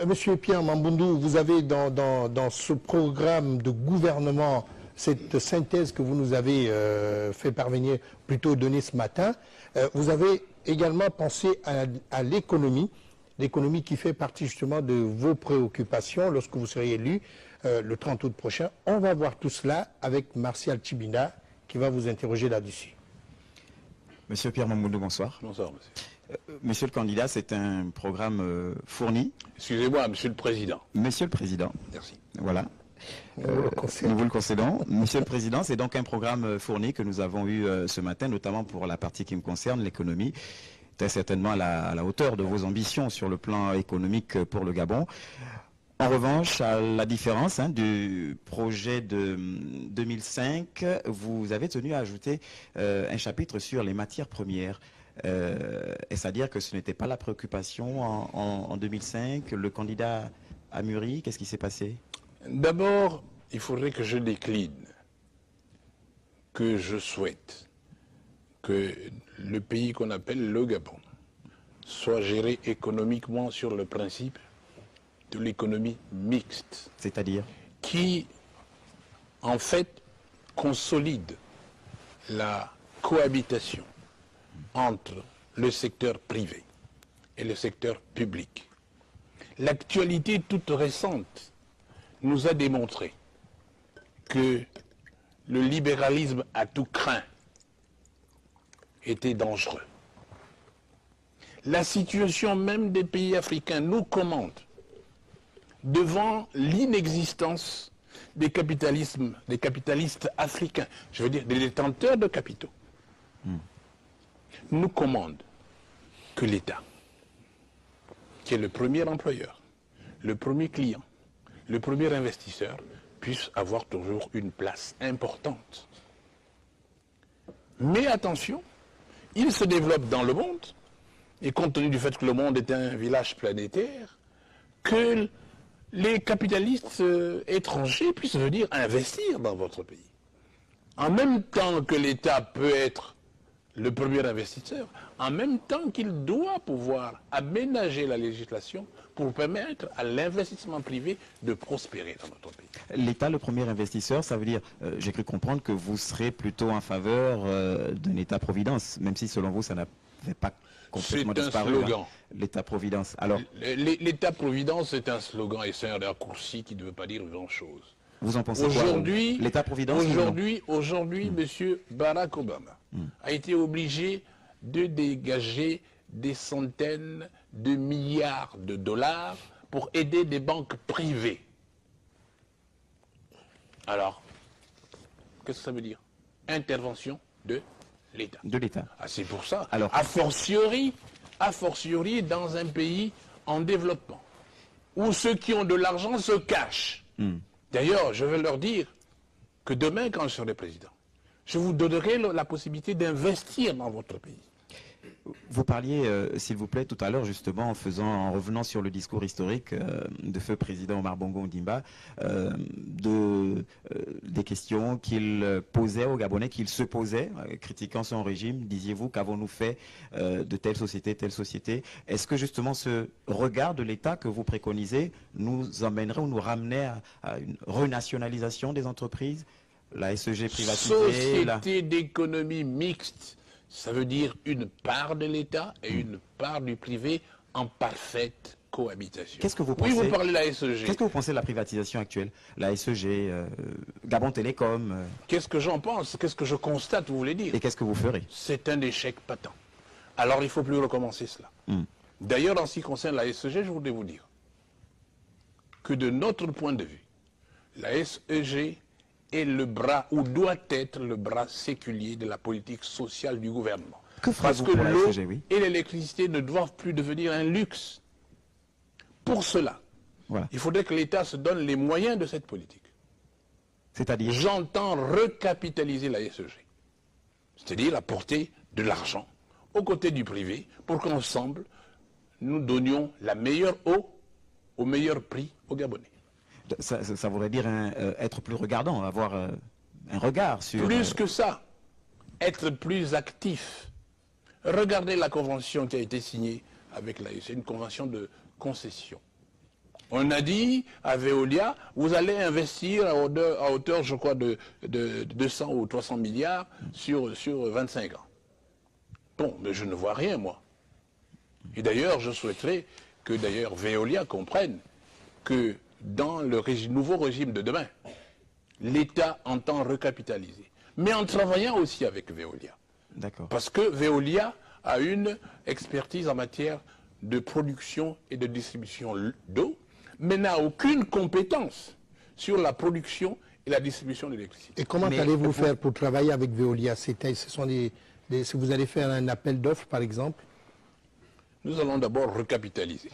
Monsieur Pierre Mamboundou, vous avez dans ce programme de gouvernement cette synthèse que vous nous avez fait parvenir, plutôt donnée ce matin. Vous avez également pensé à l'économie qui fait partie justement de vos préoccupations lorsque vous serez élu le 30 août prochain. On va voir tout cela avec Martial Tchibinda qui va vous interroger là-dessus. Monsieur Pierre Mamboundou, bonsoir. Bonsoir, monsieur. Monsieur le candidat, c'est un programme fourni. Excusez-moi, monsieur le président. Monsieur le président. Merci. Voilà. Nous vous le concédons. Monsieur le président, c'est donc un programme fourni que nous avons eu ce matin, notamment pour la partie qui me concerne, l'économie. Très certainement à la hauteur de vos ambitions sur le plan économique pour le Gabon. En revanche, à la différence du projet de 2005, vous avez tenu à ajouter un chapitre sur les matières premières. Est-ce à dire que ce n'était pas la préoccupation en 2005? Le candidat a mûri? Qu'est-ce qui s'est passé? D'abord, il faudrait que je décline, que je souhaite que le pays qu'on appelle le Gabon soit géré économiquement sur le principe de l'économie mixte. C'est-à-dire? Qui, en fait, consolide la cohabitation entre le secteur privé et le secteur public. L'actualité toute récente nous a démontré que le libéralisme à tout craint était dangereux. La situation même des pays africains nous commande devant l'inexistence des capitalistes africains, je veux dire des détenteurs de capitaux, nous commande que l'État, qui est le premier employeur, le premier client, le premier investisseur, puisse avoir toujours une place importante. Mais attention, il se développe dans le monde, et compte tenu du fait que le monde est un village planétaire, que les capitalistes étrangers puissent venir investir dans votre pays. En même temps que l'État peut être le premier investisseur, en même temps qu'il doit pouvoir aménager la législation pour permettre à l'investissement privé de prospérer dans notre pays. L'État, le premier investisseur, ça veut dire, j'ai cru comprendre que vous serez plutôt en faveur d'un État-providence, même si selon vous ça n'avait pas complètement disparu. C'est un slogan. L'État-providence. Alors, l'État-providence est un slogan et c'est un raccourci qui ne veut pas dire grand-chose. Vous en pensez quoi? L'État-providence? Aujourd'hui, M. Barack Obama a été obligé de dégager des centaines de milliards de dollars pour aider des banques privées. Alors, qu'est-ce que ça veut dire? Intervention de l'État. De l'État. Ah, c'est pour ça. Alors, a fortiori dans un pays en développement, où ceux qui ont de l'argent se cachent. D'ailleurs, je vais leur dire que demain, quand je serai président, je vous donnerai la possibilité d'investir dans votre pays. Vous parliez, s'il vous plaît, tout à l'heure, justement, en revenant sur le discours historique de feu président Omar Bongo Ondimba, des questions qu'il posait aux Gabonais, qu'il se posait, critiquant son régime. Disiez-vous, qu'avons-nous fait de telle société? Est-ce que justement ce regard de l'État que vous préconisez nous emmènerait ou nous ramenerait à une renationalisation des entreprises? La SEG privatisée? Société d'économie mixte. Ça veut dire une part de l'État et une part du privé en parfaite cohabitation. Qu'est-ce que vous pensez? Oui, vous parlez de la SEG. Qu'est-ce que vous pensez de la privatisation actuelle? La SEG, Gabon Télécom Qu'est-ce que j'en pense? Qu'est-ce que je constate, vous voulez dire? Et qu'est-ce que vous ferez? C'est un échec patent. Alors il ne faut plus recommencer cela. D'ailleurs, en ce qui concerne la SEG, je voudrais vous dire que de notre point de vue, la SEG est le bras, ou doit être le bras séculier de la politique sociale du gouvernement. Parce que l'eau et l'électricité ne doivent plus devenir un luxe. Pour cela, il faudrait que l'État se donne les moyens de cette politique. C'est-à-dire? J'entends recapitaliser la SEG. C'est-à-dire apporter de l'argent aux côtés du privé pour qu'ensemble, nous donnions la meilleure eau au meilleur prix aux Gabonais. Ça voudrait dire être plus regardant, avoir un regard sur... Plus que ça, être plus actif. Regardez la convention qui a été signée avec l'AEC, une convention de concession. On a dit à Veolia, vous allez investir à hauteur je crois, de 200 ou 300 milliards sur 25 ans. Bon, mais je ne vois rien, moi. Et d'ailleurs, je souhaiterais que d'ailleurs Veolia comprenne que dans le nouveau régime de demain, l'État entend recapitaliser. Mais en travaillant aussi avec Veolia. D'accord. Parce que Veolia a une expertise en matière de production et de distribution d'eau, mais n'a aucune compétence sur la production et la distribution d'électricité. Et comment allez-vous faire pour travailler avec Veolia? Si vous allez faire un appel d'offres, par exemple? Nous allons d'abord recapitaliser.